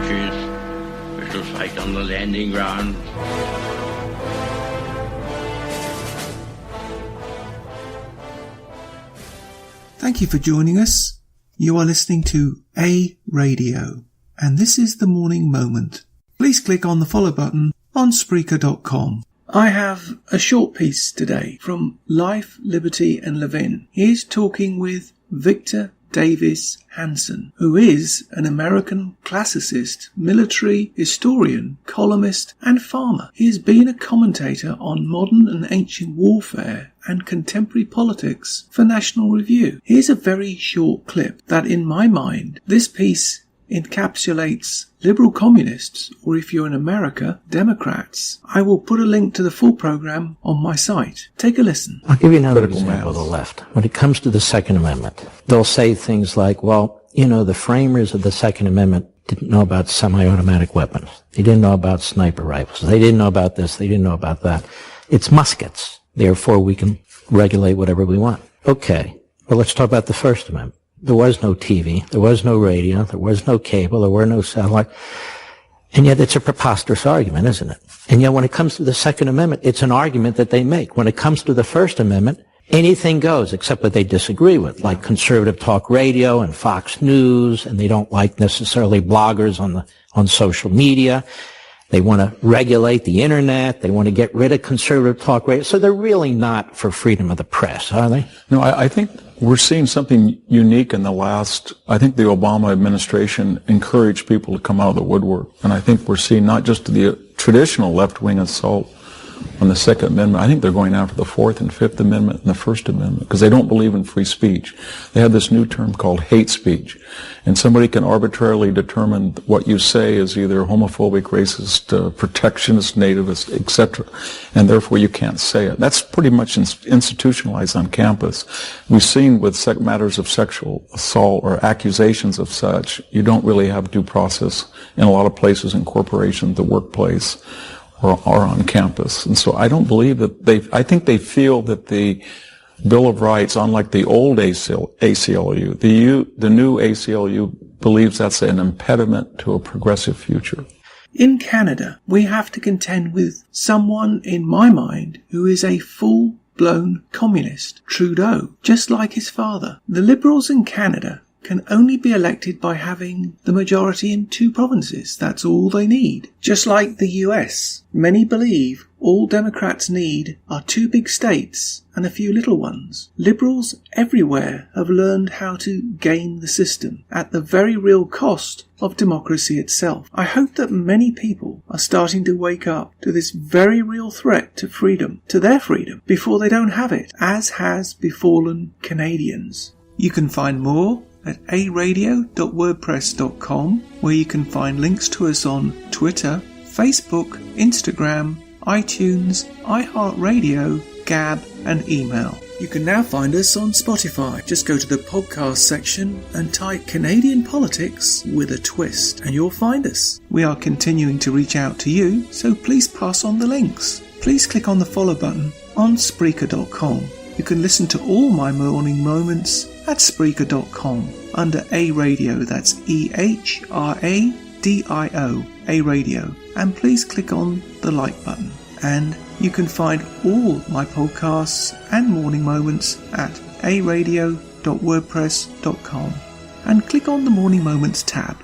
approaches. We shall fight on the landing ground. Thank you for joining us. You are listening to A Radio, and this is the Morning Moment. Please click on the follow button on Spreaker.com. I have a short piece today from Life, Liberty and Levin. He is talking with Victor Davis Hanson, who is an American classicist, military historian, columnist and farmer. He has been a commentator on modern and ancient warfare and contemporary politics for National Review. Here's a very short clip that, in my mind, this piece encapsulates liberal communists, or if you're in America, Democrats. I will put a link to the full program on my site. Take a listen. I'll give you another example of the left. When it comes to the Second Amendment, they'll say things like, well, you know, the framers of the Second Amendment didn't know about semi-automatic weapons. They didn't know about sniper rifles. They didn't know about this. They didn't know about that. It's muskets. Therefore, we can regulate whatever we want. Okay. Well, let's talk about the First Amendment. There was no TV, there was no radio, there was no cable, there were no satellite. And yet it's a preposterous argument, isn't it? And yet when it comes to the Second Amendment, it's an argument that they make. When it comes to the First Amendment, anything goes except what they disagree with, like conservative talk radio and Fox News, and they don't like necessarily bloggers on social media. They want to regulate the internet. They want to get rid of conservative talk radio. So they're really not for freedom of the press, are they? No, I think we're seeing something unique in I think the Obama administration encouraged people to come out of the woodwork. And I think we're seeing not just the traditional left-wing assault on the Second Amendment. I think they're going after the Fourth and Fifth Amendment and the First Amendment because they don't believe in free speech. They have this new term called hate speech. And somebody can arbitrarily determine what you say is either homophobic, racist, protectionist, nativist, etc. And therefore you can't say it. That's pretty much institutionalized on campus. We've seen with matters of sexual assault or accusations of such, you don't really have due process in a lot of places in corporations, the workplace, or on campus. And so I don't believe that I think they feel that the Bill of Rights, unlike the old ACLU, the new ACLU believes that's an impediment to a progressive future. In Canada, we have to contend with someone, in my mind, who is a full-blown communist, Trudeau, just like his father. The Liberals in Canada can only be elected by having the majority in 2 provinces. That's all they need. Just like the US, many believe all Democrats need are 2 big states and a few little ones. Liberals everywhere have learned how to game the system at the very real cost of democracy itself. I hope that many people are starting to wake up to this very real threat to freedom, to their freedom, before they don't have it, as has befallen Canadians. You can find more at aradio.wordpress.com, where you can find links to us on Twitter, Facebook, Instagram, iTunes, iHeartRadio, Gab and email. You can now find us on Spotify. Just go to the podcast section and type Canadian Politics with a Twist and you'll find us. We are continuing to reach out to you, so please pass on the links. Please click on the follow button on Spreaker.com. You can listen to all my morning moments at Spreaker.com under A Radio, that's EHRADIO, A Radio, and please click on the like button. And you can find all my podcasts and morning moments at aradio.wordpress.com and click on the Morning Moments tab.